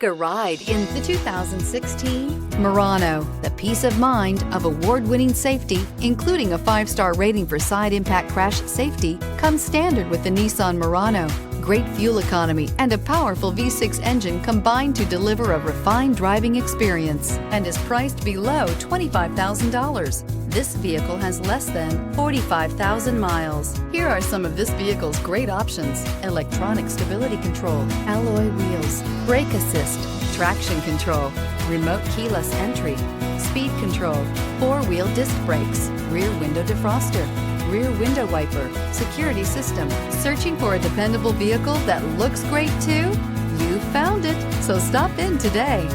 Take a ride in the 2016 Murano. The peace of mind of award-winning safety, including a 5-star rating for side impact crash safety, comes standard with the Nissan Murano. Great fuel economy and a powerful V6 engine combine to deliver a refined driving experience and is priced below $25,000. This vehicle has less than 45,000 miles. Here are some of this vehicle's great options: electronic stability control, alloy wheels, brake assist, traction control, remote keyless entry, speed control, 4-wheel disc brakes, rear window defroster, rear window wiper, security system. Searching for a dependable vehicle that looks great too? You found it, so stop in today.